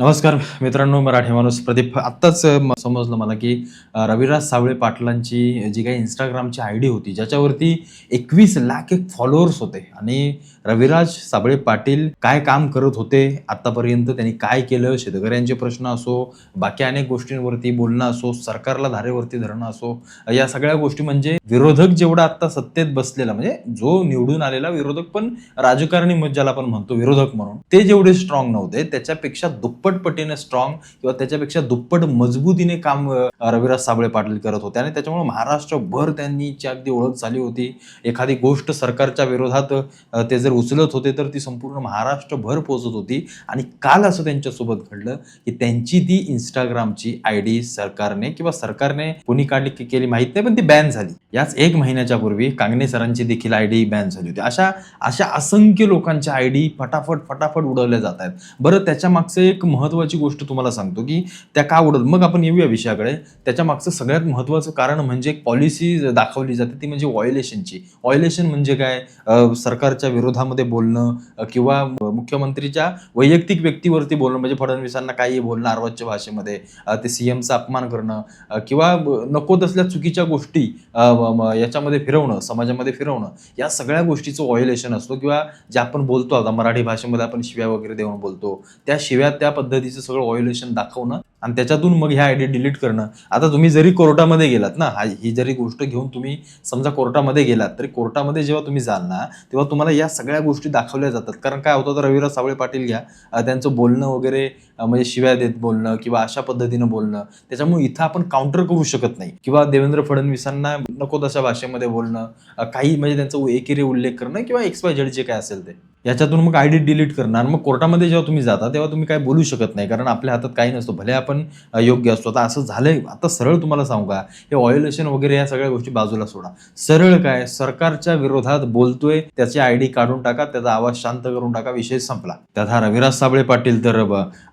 नमस्कार मित्रांनो, मराठी माणूस प्रदीप. आत्ताच समजलं मला की रविराज साबळे पाटलांची जी काही Instagramची आयडी होती, ज्याच्यावरती 21 लाख एक फॉलोअर्स होते आणि रविराज साबळे पाटील काय काम करत होते, आत्तापर्यंत त्यांनी काय केलं, शेतकऱ्यांचे प्रश्न असो, बाकी अनेक गोष्टींवरती बोलणं असो, सरकारला धारेवरती धरणं असो, या सगळ्या गोष्टी म्हणजे विरोधक जेवढा आत्ता सत्तेत बसलेला, म्हणजे जो निवडून आलेला विरोधक, पण राजकारणी ज्याला आपण म्हणतो विरोधक म्हणून, ते जेवढे स्ट्रॉंग नव्हते, त्याच्यापेक्षा दुप्पट पटीने स्ट्रॉंग किंवा त्याच्यापेक्षा दुप्पट मजबूतीने काम रविराज साबळे पाटील करत होते आणि त्याच्यामुळे महाराष्ट्रभर त्यांनी अगदी ओळख झाली होती. एखादी गोष्ट सरकारच्या विरोधात ते जर उचलत होते तर ती संपूर्ण महाराष्ट्रभर पोहोचत होती. आणि काल असं त्यांच्यासोबत घडलं की त्यांची ती Instagramची आयडी सरकारने कोणी काढली केली माहित नाही, पण ती बॅन झाली. याच 1 महिन्याच्या पूर्वी कांगणे सरांची देखील आयडी बॅन झाली होती. अशा अशा असंख्य लोकांच्या आयडी फटाफट उडवल्या जात आहेत. बरं, त्याच्या मागचं एक महत्त्वाची गोष्ट तुम्हाला सांगतो की त्या का उडत, मग आपण येऊया विषयाकडे. त्याच्या मागचं सगळ्यात महत्त्वाचं कारण म्हणजे एक पॉलिसी दाखवली जाते, ती म्हणजे व्हायोलेशनची. व्हायोलेशन म्हणजे काय? सरकारच्या विरोधामध्ये बोलणं किंवा मुख्यमंत्रीच्या वैयक्तिक व्यक्तीवरती बोलणं, म्हणजे फडणवीसांना काही बोलणं अर्वाच्य भाषेमध्ये, ते सीएमचा अपमान करणं किंवा नको तसल्या चुकीच्या गोष्टी याच्यामध्ये फिरवणं, समाजामध्ये फिरवणं, या सगळ्या गोष्टीचं व्हायोलेशन असतो. किंवा जे आपण बोलतो आता मराठी भाषेमध्ये आपण शिव्या वगैरे देऊन बोलतो, त्या शिव्या त्या पद्धतीचं सगळं व्हायोलेशन दाखवणं आणि त्याच्यातून मग ह्या आयडी डिलीट करणं. आता तुम्ही जरी कोर्टामध्ये गेलात ना, ही जरी गोष्ट घेऊन तुम्ही समजा कोर्टामध्ये गेलात, तरी कोर्टामध्ये जेव्हा तुम्ही जाल ना, तेव्हा तुम्हाला या सगळ्या गोष्टी दाखवल्या जातात. कारण काय होतं, तर रविराज साबळे पाटील घ्या, त्यांचं बोलणं वगैरे म्हणजे शिव्या देत बोलणं किंवा अशा पद्धतीनं बोलणं, त्याच्यामुळे इथं आपण काउंटर करू शकत नाही. किंवा देवेंद्र फडणवीसांना नको तशा भाषेमध्ये बोलणं, काही म्हणजे त्यांचा एकेरी उल्लेख करणं किंवा XYZ जे काय असेल ते, याच्यातून मग आयडी डिलीट करणार. मग कोर्टामध्ये जेव्हा तुम्ही जाता तेव्हा तुम्ही काय बोलू शकत नाही, कारण आपल्या हातात काही नसतो, भले आपण योग्य असतो. आता असं झालंय. आता सरळ तुम्हाला सांगू का, हे व्हायोलेशन वगैरे या सगळ्या गोष्टी बाजूला सोडा. सरळ काय, सरकारच्या विरोधात बोलतोय त्याची आयडी काढून टाका, त्याचा आवाज शांत करून टाका, विषय संपला. त्यात हा रविराज साबळे पाटील तर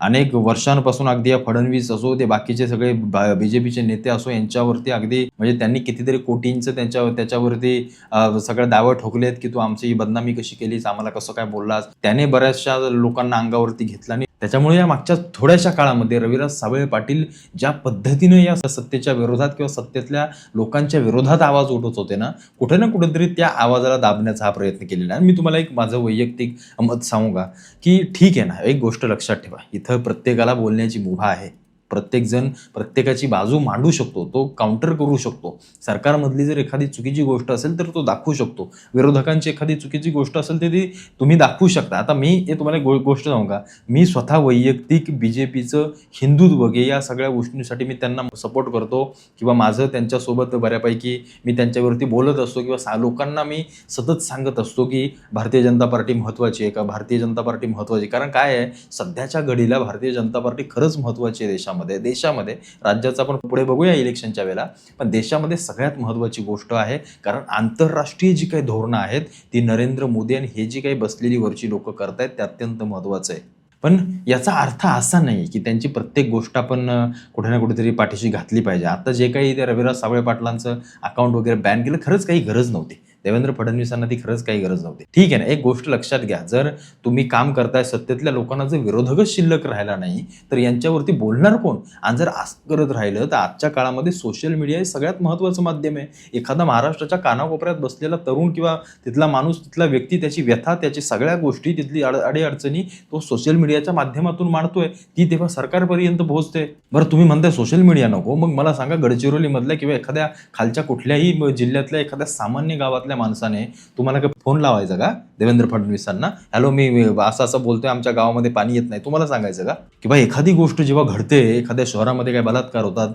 अनेक वर्षांपासून अगदी या फडणवीस असो, ते बाकीचे सगळे बीजेपीचे नेते असो, यांच्यावरती अगदी म्हणजे त्यांनी कितीतरी कोटींचं त्याच्यावरती सगळ्या दावा ठोकलेत की तू आमची बदनामी कशी केलीस, आम्हाला कसं काय बोललास. त्याने बऱ्याचशा लोकांना अंगावरती घेतला आणि त्याच्यामुळे या मागच्या थोड्याशा काळामध्ये रविराज साबळे पाटील ज्या पद्धतीनं या सत्तेच्या विरोधात किंवा सत्तेतल्या लोकांच्या विरोधात आवाज उठवत होते ना, कुठे ना कुठेतरी त्या आवाजाला दाबण्याचा हा प्रयत्न केलेला आहे. आणि मी तुम्हाला एक माझं वैयक्तिक मत सांगू का, की ठीक आहे ना, एक गोष्ट लक्षात ठेवा, इथं प्रत्येकाला बोलण्याची मुभा आहे. प्रत्येकजण प्रत्येकाची बाजू मांडू शकतो, तो काउंटर करू शकतो. सरकारमधली जर एखादी चुकीची गोष्ट असेल तर तो दाखवू शकतो. विरोधकांची एखादी चुकीची गोष्ट असेल तर ती तुम्ही दाखवू शकता. आता मी हे तुम्हाला गोष्ट सांगू का, मी स्वतः वैयक्तिक बीजेपीचं हिंदुत्व या सगळ्या गोष्टींसाठी मी त्यांना सपोर्ट करतो किंवा माझं त्यांच्यासोबत बऱ्यापैकी मी त्यांच्यावरती बोलत असतो किंवा लोकांना मी सतत सांगत असतो की भारतीय जनता पार्टी महत्त्वाची आहे का, भारतीय जनता पार्टी महत्त्वाची. कारण काय आहे, सध्याच्या घडीला भारतीय जनता पार्टी खरंच महत्त्वाची आहे देशामध्ये. राज्याचं आपण पुढे बघूया इलेक्शनच्या वेळेला, पण देशामध्ये सगळ्यात महत्त्वाची गोष्ट आहे. कारण आंतरराष्ट्रीय जी काही धोरणं आहेत ती नरेंद्र मोदी आणि हे जी काही बसलेली वरची लोक करतायत ते अत्यंत महत्त्वाचं आहे. पण याचा अर्थ असा नाही की त्यांची प्रत्येक गोष्ट आपण कुठे ना कुठेतरी पाठीशी घातली पाहिजे. आता जे काही ते रविराज साबळे पाटलांचं अकाउंट वगैरे बॅन केलं, खरंच काही गरज नव्हती. देवेंद्र फडणवीसांना ती खरंच काही गरज नव्हती. ठीक आहे ना, एक गोष्ट लक्षात घ्या, जर तुम्ही काम करताय, सत्तेतल्या लोकांना जर विरोधकच शिल्लक राहिला नाही तर यांच्यावरती बोलणार कोण? आणि जर असं करत राहिलं तर आजच्या काळामध्ये सोशल मीडिया हे सगळ्यात महत्त्वाचं माध्यम आहे. एखादा महाराष्ट्राच्या कानाकोपऱ्यात बसलेला तरुण किंवा तिथला माणूस, तिथला व्यक्ती, त्याची व्यथा, त्याची सगळ्या गोष्टी, तिथली अडीअडचणी तो सोशल मीडियाच्या माध्यमातून मांडतोय, ती तेव्हा सरकारपर्यंत पोहोचते. बरं, तुम्ही म्हणताय सोशल मीडिया नको, मग मला सांगा, गडचिरोलीमधल्या किंवा एखाद्या खालच्या कुठल्याही जिल्ह्यातल्या एखाद्या सामान्य गावातल्या माणसाने तुम्हाला काय फोन लावायचा का देवेंद्र फडणवीसांना? हॅलो, मी असं बोलतोय, आमच्या गावामध्ये पाणी येत नाही, तुम्हाला सांगायचं का? किंवा एखादी गोष्ट जेव्हा घडते, एखाद्या शहरामध्ये काय बलात्कार होतात,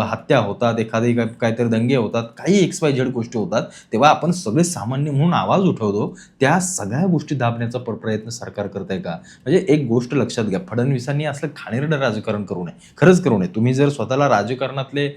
हत्या होतात, एखादी काहीतरी दंगे होतात, काही XYZ गोष्टी होतात, तेव्हा आपण सगळे सामान्य म्हणून आवाज उठवतो. त्या सगळ्या गोष्टी दाबण्याचा प्रयत्न सरकार करत आहे का? म्हणजे एक गोष्ट लक्षात घ्या, फडणवीसांनी असलं घाणेरडं राजकारण करू नये, खरंच करू नये. तुम्ही जर स्वतःला राजकारणातले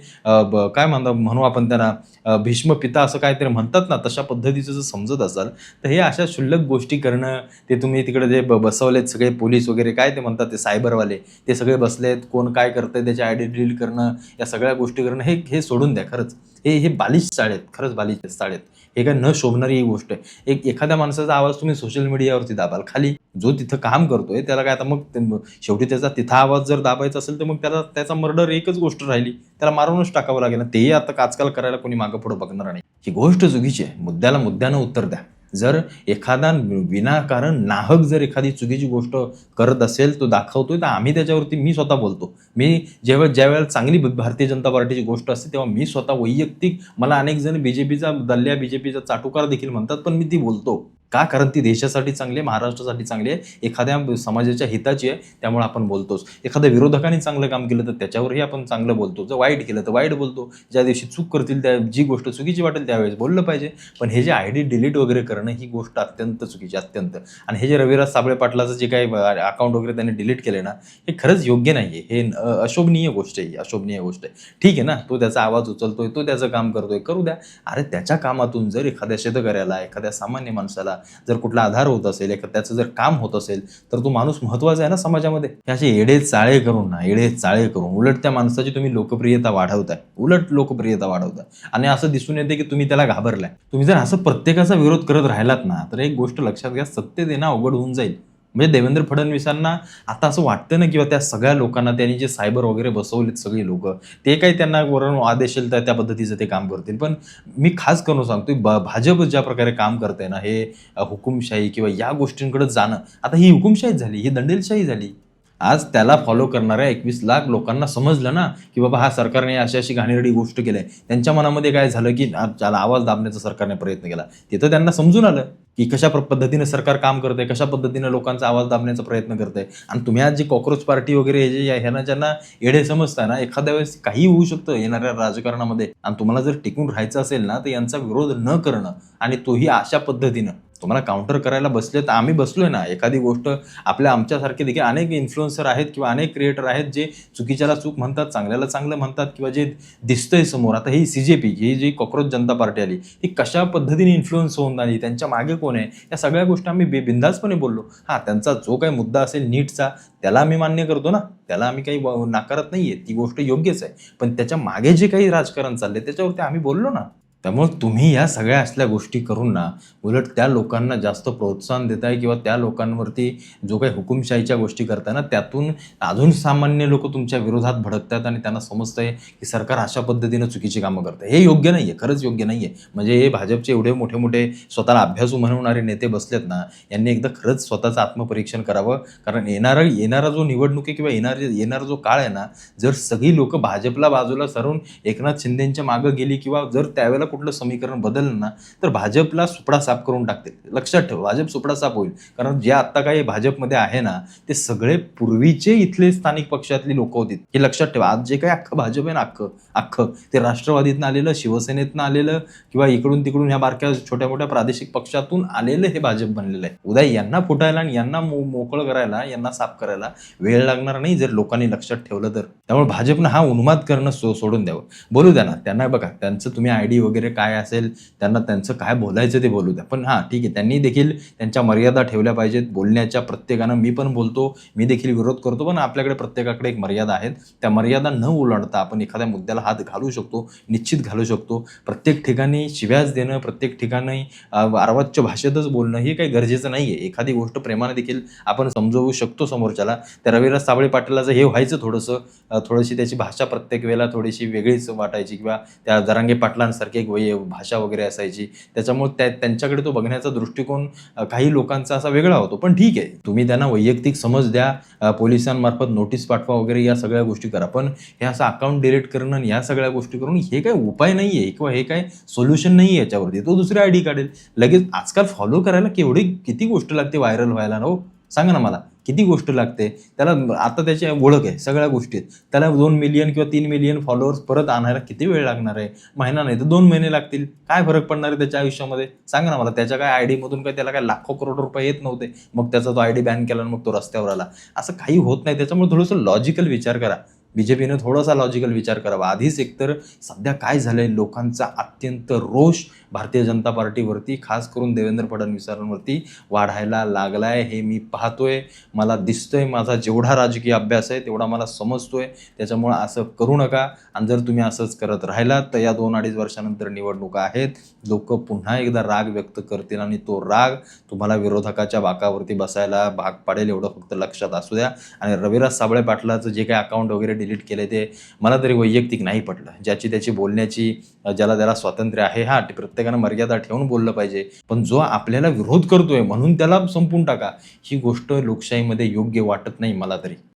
काय म्हणू आपण त्यांना भीष्म पिता असं काहीतरी म्हणतात ना, तशा पद्धतीचं जर समजत असाल तर हे अशा क्षुल्लक गोष्टी करणं, ते तुम्ही तिकडे जे बसवलेत सगळे पोलीस वगैरे, काय ते म्हणतात ते सायबरवाले, ते सगळे बसलेत, कोण काय करतंय त्याची आयडी डिलीट करणं, या सगळ्या गोष्टी करणं, हे सोडून द्या. खरंच हे बालिश चाळ आहेत, खरंच बालिश चाळ आहेत. हे काय न शोभणारी ही गोष्ट आहे. एखाद्या माणसाचा आवाज तुम्ही सोशल मीडियावरती दाबाल, खाली जो तिथं काम करतोय त्याला काय आता मग शेवटी त्याचा तिथं आवाज जर दाबायचा असेल तर मग त्याला त्याचा मर्डर एकच गोष्ट राहिली, त्याला मारूनच टाकावं लागेल. तेही आता आजकाल करायला कोणी मागं पुढं बघणार नाही. ही गोष्ट चुकीची आहे. मुद्द्याला मुद्द्यानं उत्तर द्या. जर एखादा विनाकारण नाहक जर एखादी चुकीची गोष्ट करत असेल, तो दाखवतोय, तर आम्ही त्याच्यावरती मी स्वतः बोलतो. मी ज्यावेळेला चांगली भारतीय जनता पार्टीची गोष्ट असते तेव्हा मी स्वतः वैयक्तिक, मला अनेक जण बीजेपीचा दल्ल्या, बीजेपीचा चाटुकार देखील म्हणतात, पण मी ती बोलतो. का? कारण ती देशासाठी चांगली आहे, महाराष्ट्रासाठी चांगली आहे, एखाद्या समाजाच्या हिताची आहे, त्यामुळे आपण बोलतोच. एखाद्या विरोधकाने चांगलं काम केलं तर त्याच्यावरही आपण चांगलं बोलतो. जर वाईट केलं तर वाईट बोलतो. ज्या दिवशी चूक करतील, त्या जी गोष्ट चुकीची वाटेल त्यावेळेस बोललं पाहिजे. पण हे जे आयडी डिलीट वगैरे करणं ही गोष्ट अत्यंत चुकीची, अत्यंत. आणि हे जे रविराज साबळे पाटलाचं जे काही अकाउंट वगैरे त्यांनी डिलीट केले ना, हे खरंच योग्य नाहीये. हे अशोभनीय गोष्ट आहे, अशोभनीय गोष्ट आहे. ठीक आहे ना, तो त्याचा आवाज उचलतोय, तो त्याचं काम करतोय, करू द्या. अरे त्याच्या कामातून जर एखाद्या शेतकऱ्याला, एखाद्या सामान्य माणसाला जर कुठला आधार होत असेल, त्याचं जर काम होत असेल, तर तो माणूस महत्वाचा आहे ना समाजामध्ये. हे असे येडे चाळे करून उलट त्या माणसाची तुम्ही लोकप्रियता वाढवताय, आणि असं दिसून येते की तुम्ही त्याला घाबरलाय. तुम्ही जर असं प्रत्येकाचा विरोध करत राहिलात ना, तर एक गोष्ट लक्षात घ्या, सत्तेत येणं अवघड होऊन जाईल. म्हणजे देवेंद्र फडणवीसांना आता असं वाटतं ना, किंवा त्या सगळ्या लोकांना त्यांनी जे सायबर वगैरे बसवलेत सगळी लोक, ते काही त्यांना वरून आदेश येईल तर त्या पद्धतीचं ते काम करतील. पण मी खास करून सांगतोय, भाजप ज्या प्रकारे काम करते ना, हे हुकुमशाही किंवा या गोष्टींकडे जाणं, आता ही हुकुमशाही झाली, ही दंडेलशाही झाली. आज त्याला फॉलो करणाऱ्या 21 लाख लोकांना समजलं ना, की बाबा हा सरकारने अशी घाणेरडी गोष्ट केली आहे. त्यांच्या मनामध्ये काय झालं, की त्याला आवाज दाबण्याचा सरकारने प्रयत्न केला. तिथं त्यांना समजून आलं की कशा पद्धतीने सरकार काम करतंय, कशा पद्धतीने लोकांचा आवाज दाबण्याचा प्रयत्न करतंय. आणि तुम्ही आज जी कॉक्रोच पार्टी वगैरे हे जे ह्यांना ज्यांना येडे समजताय ना, एखाद्या वेळेस काही होऊ शकतं येणाऱ्या राजकारणामध्ये. आणि तुम्हाला जर टिकून राहायचं असेल ना, तर यांचा विरोध न करणं, आणि तोही अशा पद्धतीनं तुम्हाला काउंटर करायला बसले तर आम्ही बसलोय ना. एखादी गोष्ट आमच्यासारखे देखील अनेक इन्फ्लुएन्सर आहेत किंवा अनेक क्रिएटर आहेत जे चुकीच्याला चूक म्हणतात, चांगल्याला चांगलं म्हणतात, किंवा जे दिसतंय समोर. आता ही CJP, ही जी कॉक्रोच जनता पार्टी आली, ही कशा पद्धतीने इन्फ्लुएन्स होऊन आली, त्यांच्या मागे कोण आहे, या सगळ्या गोष्टी आम्ही बिनधास्तपणे बोललो. त्यांचा जो काही मुद्दा असेल नीटचा, त्याला आम्ही मान्य करतो ना, त्याला आम्ही काही नाकारत नाहीये, ती गोष्ट योग्यच आहे. पण त्याच्या मागे जे काही राजकारण चाललंय त्याच्यावरती आम्ही बोललो ना. त्यामुळे तुम्ही या सगळ्या असल्या गोष्टी करून ना, उलट त्या लोकांना जास्त प्रोत्साहन देताय, किंवा त्या लोकांवरती जो काही हुकुमशाहीच्या गोष्टी करताय ना, त्यातून अजून सामान्य लोक तुमच्या विरोधात भडकतात आणि त्यांना समजतंय की सरकार अशा पद्धतीनं चुकीची कामं करतंय. हे योग्य नाहीये, खरंच योग्य नाहीये. म्हणजे हे भाजपचे एवढे मोठे मोठे स्वतःला अभ्यासू म्हणवणारे नेते बसलेत ना, यांनी एकदा खरंच स्वतःचं आत्मपरीक्षण करावं. कारण येणारा जो निवडणूक आहे किंवा येणारा जो काळ आहे ना, जर सगळी लोक भाजपला बाजूला सरून एकनाथ शिंदेच्या मागं गेली, किंवा जर त्यावेळेला कुठलं समीकरण बदललं ना, तर भाजपला सुपडा साफ करून टाकतील. लक्षात ठेव, भाजप सुपडा साफ होईल. कारण जे आता काही भाजपमध्ये आहे ना, ते सगळे पूर्वीचे इथले स्थानिक पक्षातली लोक होती. हे लक्षात ठेवा. आज जे काही अख्खं भाजप आहे ना, अख्खं ते राष्ट्रवादीतनं आलेलं, शिवसेनेतनं आलेलं, किंवा इकडून तिकडून ह्या बारक्या छोट्या मोठ्या प्रादेशिक पक्षातून आलेलं हे भाजप बनलेलं आहे. उद्या यांना फुटायला आणि यांना मोकळं करायला, यांना साफ करायला वेळ लागणार नाही, जर लोकांनी लक्षात ठेवलं तर. त्यामुळे भाजपनं हा उन्माद करणं सोडून द्यावं. बोलू द्या ना त्यांना, बघा त्यांचं तुम्ही आयडी वगैरे काय असेल, त्यांना त्यांचं काय बोलायचं ते बोलू द्या. पण ठीक आहे, त्यांनी देखील त्यांच्या मर्यादा ठेवल्या पाहिजेत बोलण्याच्या. प्रत्येकानं, मी पण बोलतो, मी देखील विरोध करतो, पण आपल्याकडे प्रत्येकाकडे एक मर्यादा आहेत. त्या मर्यादा न ओलांडता आपण एखाद्या मुद्द्याला हात घालू शकतो, निश्चित घालू शकतो. प्रत्येक ठिकाणी शिव्याच देणं, प्रत्येक ठिकाणी अर्वाच्य भाषेतच बोलणं हे काही गरजेचं नाहीये. एखादी गोष्ट प्रेमाने देखील आपण समजवू शकतो समोरच्याला. त्या रविराज साबळे पाटलाचं हे व्हायचं थोडीशी त्याची भाषा प्रत्येक वेळेला थोडीशी वेगळीच वाटायची, किंवा त्या जरांगे पाटलांसारखी एक भाषा वगैरे असायची. त्याच्यामुळे त्यांच्याकडे तो बघण्याचा दृष्टिकोन काही लोकांचा असा वेगळा होतो. पण ठीक आहे, तुम्ही त्यांना वैयक्तिक समज द्या, पोलिसांमार्फत नोटीस पाठवा वगैरे, या सगळ्या गोष्टी करा. पण हे असं अकाउंट डिलीट करणं, या सगळ्या गोष्टी करून हे काही उपाय नाहीये, किंवा हे काय सोल्युशन नाहीये याच्यावरती. तो दुसरी आयडी काढेल लगेच. आजकाल फॉलो करायला किती गोष्ट लागते व्हायरल व्हायला ना हो, सांगा ना मला. किती गोष्ट लागते त्याला. आता त्याची ओळख आहे, सगळ्या गोष्टी आहेत. त्याला 2 मिलियन किंवा 3 मिलियन फॉलोअर्स परत आणायला किती वेळ लागणार आहे? महिना नाही तर 2 महिने लागतील. काय फरक पडणार आहे त्याच्या आयुष्यामध्ये? सांगा ना मला. त्याच्या काय आयडी मधून काय त्याला काय लाखो करोड रुपये येत नव्हते, मग त्याचा तो आयडी बॅन केला आणि मग तो रस्त्यावर आला? असं काही होत नाही. त्याच्यामुळे थोडंसं लॉजिकल विचार करा. बीजेपीनं थोडासा लॉजिकल विचार करावा. आधीच एकतर सध्या काय झालंय, लोकांचा अत्यंत रोष भारतीय जनता पार्टीवरती, खास करून देवेंद्र फडणवीसांवरती वाढायला लागलाय. हे मी पाहतोय, मला दिसतंय. माझा जेवढा राजकीय अभ्यास आहे तेवढा मला समजतोय. त्याच्यामुळं असं करू नका. आणि जर तुम्ही असंच करत राहिलात तर या 2-2.5 वर्षानंतर निवडणुका आहेत. लोक पुन्हा एकदा राग व्यक्त करतील आणि तो राग तुम्हाला विरोधकाच्या बाकावरती बसायला भाग पाडेल. एवढं फक्त लक्षात असू द्या. आणि रविराज साबळे पाटलाचं जे काही अकाउंट वगैरे डिलीट केले ते मला तरी वैयक्तिक नाही पटलं. ज्याची त्याची बोलण्याची ज्याला त्याला स्वातंत्र्य आहे, हा प्रत्येकानं मर्यादा ठेवून बोललं पाहिजे. पण जो आपल्याला विरोध करतोय म्हणून त्याला संपून टाका, ही गोष्ट लोकशाहीमध्ये योग्य वाटत नाही मला तरी.